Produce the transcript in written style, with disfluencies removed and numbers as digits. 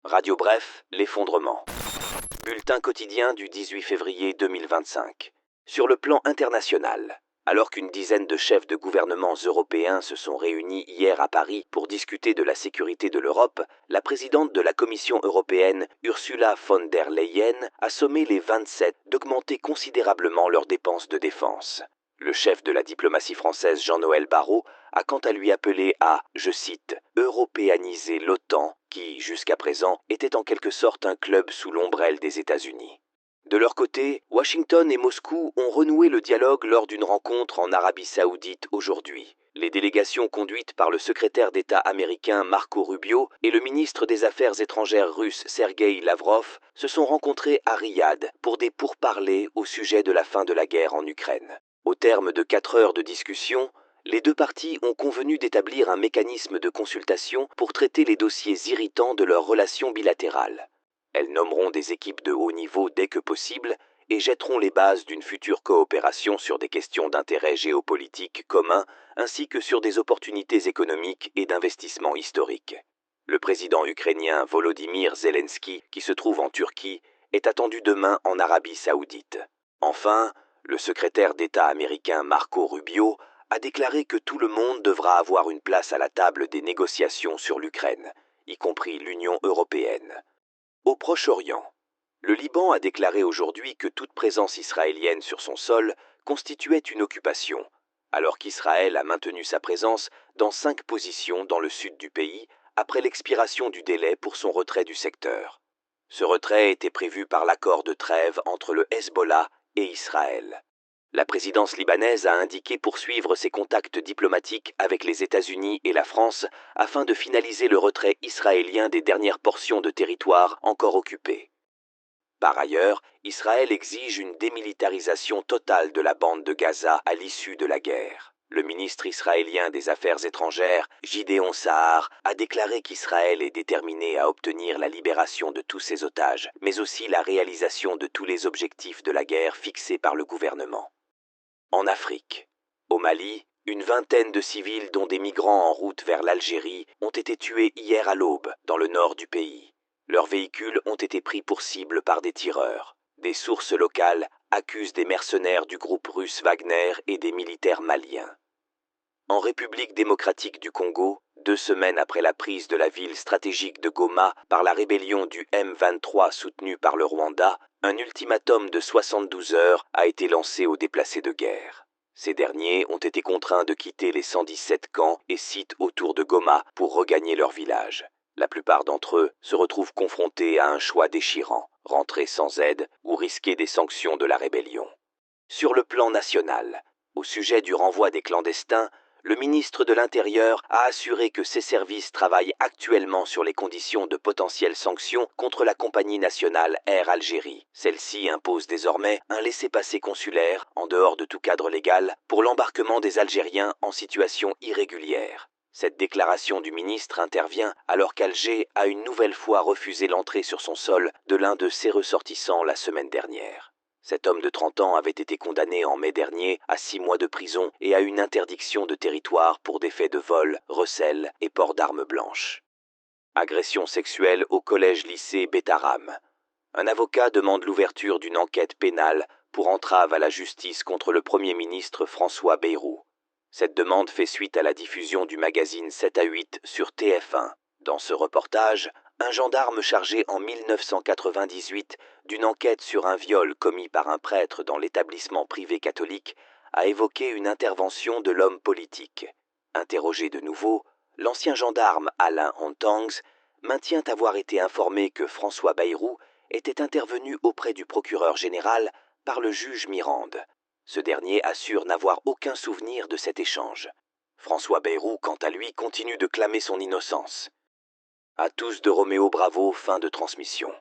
Radio Bref, l'effondrement. Bulletin quotidien du 18 février 2025. Sur le plan international, alors qu'une dizaine de chefs de gouvernements européens se sont réunis hier à Paris pour discuter de la sécurité de l'Europe, la présidente de la Commission européenne, Ursula von der Leyen, a sommé les 27 d'augmenter considérablement leurs dépenses de défense. Le chef de la diplomatie française Jean-Noël Barrot a quant à lui appelé à, je cite, « européaniser l'OTAN » qui, jusqu'à présent, était en quelque sorte un club sous l'ombrelle des États-Unis. De leur côté, Washington et Moscou ont renoué le dialogue lors d'une rencontre en Arabie Saoudite aujourd'hui. Les délégations conduites par le secrétaire d'État américain Marco Rubio et le ministre des Affaires étrangères russe Sergueï Lavrov se sont rencontrés à Riyad pour des pourparlers au sujet de la fin de la guerre en Ukraine. Au terme de 4 heures de discussion, les deux parties ont convenu d'établir un mécanisme de consultation pour traiter les dossiers irritants de leurs relations bilatérales. Elles nommeront des équipes de haut niveau dès que possible et jetteront les bases d'une future coopération sur des questions d'intérêt géopolitique commun ainsi que sur des opportunités économiques et d'investissement historiques. Le président ukrainien Volodymyr Zelensky, qui se trouve en Turquie, est attendu demain en Arabie Saoudite. Enfin, le secrétaire d'État américain Marco Rubio a déclaré que tout le monde devra avoir une place à la table des négociations sur l'Ukraine, y compris l'Union européenne. Au Proche-Orient, le Liban a déclaré aujourd'hui que toute présence israélienne sur son sol constituait une occupation, alors qu'Israël a maintenu sa présence dans 5 positions dans le sud du pays après l'expiration du délai pour son retrait du secteur. Ce retrait était prévu par l'accord de trêve entre le Hezbollah et Israël. La présidence libanaise a indiqué poursuivre ses contacts diplomatiques avec les États-Unis et la France afin de finaliser le retrait israélien des dernières portions de territoire encore occupées. Par ailleurs, Israël exige une démilitarisation totale de la bande de Gaza à l'issue de la guerre. Le ministre israélien des Affaires étrangères, Gideon Sa'ar, a déclaré qu'Israël est déterminé à obtenir la libération de tous ses otages, mais aussi la réalisation de tous les objectifs de la guerre fixés par le gouvernement. En Afrique, au Mali, une vingtaine de civils dont des migrants en route vers l'Algérie ont été tués hier à l'aube, dans le nord du pays. Leurs véhicules ont été pris pour cible par des tireurs. Des sources locales accusent des mercenaires du groupe russe Wagner et des militaires maliens. En République démocratique du Congo, 2 semaines après la prise de la ville stratégique de Goma par la rébellion du M23 soutenue par le Rwanda, un ultimatum de 72 heures a été lancé aux déplacés de guerre. Ces derniers ont été contraints de quitter les 117 camps et sites autour de Goma pour regagner leur village. La plupart d'entre eux se retrouvent confrontés à un choix déchirant, rentrer sans aide ou risquer des sanctions de la rébellion. Sur le plan national, au sujet du renvoi des clandestins, le ministre de l'Intérieur a assuré que ses services travaillent actuellement sur les conditions de potentielles sanctions contre la compagnie nationale Air Algérie. Celle-ci impose désormais un laissez-passer consulaire, en dehors de tout cadre légal, pour l'embarquement des Algériens en situation irrégulière. Cette déclaration du ministre intervient alors qu'Alger a une nouvelle fois refusé l'entrée sur son sol de l'un de ses ressortissants la semaine dernière. Cet homme de 30 ans avait été condamné en mai dernier à 6 mois de prison et à une interdiction de territoire pour des faits de vol, recel et port d'armes blanches. Agression sexuelle au collège-lycée Betaram. Un avocat demande l'ouverture d'une enquête pénale pour entrave à la justice contre le Premier ministre François Bayrou. Cette demande fait suite à la diffusion du magazine 7 à 8 sur TF1. Dans ce reportage, un gendarme chargé en 1998 d'une enquête sur un viol commis par un prêtre dans l'établissement privé catholique a évoqué une intervention de l'homme politique. Interrogé de nouveau, l'ancien gendarme Alain Hontangs maintient avoir été informé que François Bayrou était intervenu auprès du procureur général par le juge Mirande. Ce dernier assure n'avoir aucun souvenir de cet échange. François Bayrou, quant à lui, continue de clamer son innocence. À tous de Roméo Bravo, fin de transmission.